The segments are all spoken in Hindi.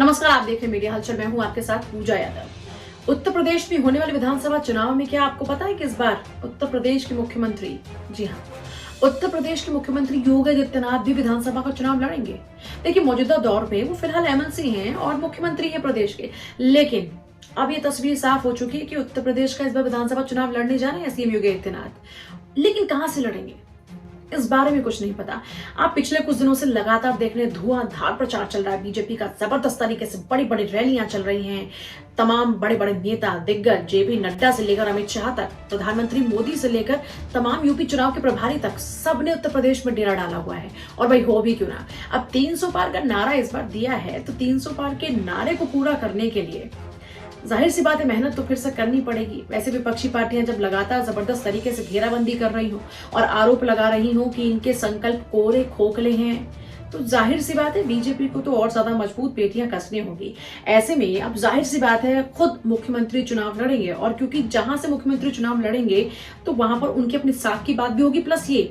नमस्कार, आप देख रहे हैं मीडिया हलचल। मैं हूं आपके साथ पूजा यादव। उत्तर प्रदेश में होने वाले विधानसभा चुनाव में क्या आपको पता है कि इस बार उत्तर प्रदेश के मुख्यमंत्री, जी हाँ, उत्तर प्रदेश के मुख्यमंत्री योगी आदित्यनाथ भी विधानसभा का चुनाव लड़ेंगे। देखिए, मौजूदा दौर में वो फिलहाल एमएलसी हैं और मुख्यमंत्री हैं प्रदेश के, लेकिन अब ये तस्वीर साफ हो चुकी है कि उत्तर प्रदेश का इस बार विधानसभा चुनाव लड़ने जा रहे हैं सीएम योगी आदित्यनाथ। लेकिन कहां से लड़ेंगे, इस बारे में कुछ नहीं पता। आप पिछले कुछ दिनों से लगातार देख रहे हैं, धुआंधार प्रचार चल रहा है बीजेपी का। जबरदस्त तरीके से बड़ी बड़ी रैलियां चल रही हैं। तमाम बड़े बड़े नेता दिग्गज, जेपी नड्डा से लेकर अमित शाह तक, प्रधानमंत्री मोदी से लेकर तमाम यूपी चुनाव के प्रभारी तक, सबने उत्तर प्रदेश में डेरा डाला हुआ है। और भाई हो भी क्यों ना, अब 300 पार का नारा इस बार दिया है, तो 300 पार के नारे को पूरा करने के लिए जाहिर सी बात है मेहनत तो फिर से करनी पड़ेगी। वैसे विपक्षी पार्टियां जब लगातार जबरदस्त तरीके से घेराबंदी कर रही हो और आरोप लगा रही हो कि इनके संकल्प कोरे खोखले हैं, तो जाहिर सी बात है बीजेपी को तो और ज्यादा मजबूत पेटियां कसनी होगी। ऐसे में अब जाहिर सी बात है खुद मुख्यमंत्री चुनाव लड़ेंगे, और क्योंकि जहां से मुख्यमंत्री चुनाव लड़ेंगे तो वहां पर उनकी अपनी साख की बात भी होगी। प्लस ये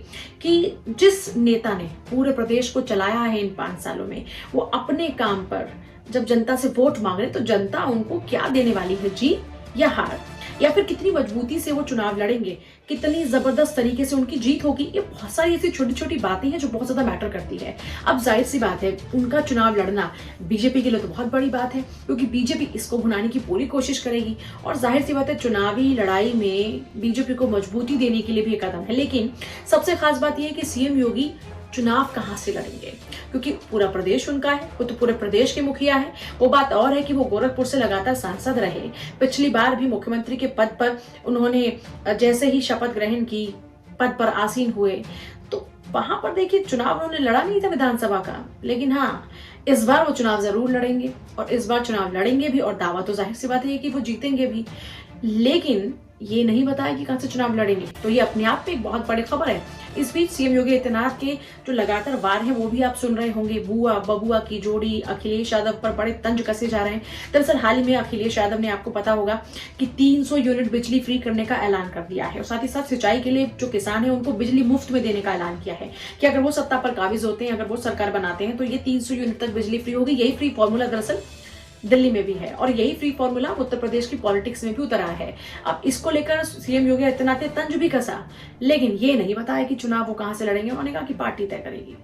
कि जिस नेता ने पूरे प्रदेश को चलाया है इन 5 सालों में, वो अपने काम पर जब जनता से वोट मांग रहे तो जनता उनको क्या देने वाली है, जीत या हार, या फिर कितनी मजबूती से वो चुनाव लड़ेंगे, कितनी जबरदस्त तरीके से उनकी जीत होगी। ये बहुत सारी ऐसी छोटी छोटी बातें हैं जो बहुत ज्यादा मैटर करती है। अब जाहिर सी बात है उनका चुनाव लड़ना बीजेपी के लिए तो बहुत बड़ी बात है, क्योंकि बीजेपी इसको भुनाने की पूरी कोशिश करेगी। और जाहिर सी बात है चुनावी लड़ाई में बीजेपी को मजबूती देने के लिए भी एक कदम है। लेकिन सबसे खास बात यह है कि सीएम योगी चुनाव कहां से लड़ेंगे, क्योंकि पूरा प्रदेश उनका है, वो तो पूरे प्रदेश के मुखिया है। वो बात और है कि वो गोरखपुर से लगातार सांसद रहे। पिछली बार भी मुख्यमंत्री के पद पर उन्होंने जैसे ही शपथ ग्रहण की, पद पर आसीन हुए, तो वहां पर देखिए चुनाव उन्होंने लड़ा नहीं था विधानसभा का। लेकिन हाँ, इस बार वो चुनाव जरूर लड़ेंगे, और इस बार चुनाव लड़ेंगे भी, और दावा तो जाहिर सी बात है कि वो जीतेंगे भी। लेकिन ये नहीं बताया कि कहां से चुनाव लड़ेंगे, तो ये अपने आप में एक बहुत बड़ी खबर है। इस बीच सीएम योगी आदित्यनाथ के जो लगातार वार हैं वो भी आप सुन रहे होंगे। बुआ बबुआ की जोड़ी अखिलेश यादव पर बड़े तंज कसे जा रहे हैं। दरअसल हाल ही में अखिलेश यादव ने, आपको पता होगा कि 300 यूनिट बिजली फ्री करने का ऐलान कर दिया है, और साथ ही साथ सिंचाई के लिए जो किसान है उनको बिजली मुफ्त में देने का ऐलान किया है कि अगर वो सत्ता पर काबिज होते हैं, अगर वो सरकार बनाते हैं, तो ये 300 यूनिट तक बिजली फ्री होगी। यही फ्री फॉर्मूला दरअसल दिल्ली में भी है, और यही फ्री फॉर्मूला उत्तर प्रदेश की पॉलिटिक्स में भी उतरा है। अब इसको लेकर सीएम योगी आदित्यनाथ ने तंज भी कसा, लेकिन ये नहीं बताया कि चुनाव वो कहां से लड़ेंगे। उन्होंने कहा कि पार्टी तय करेगी।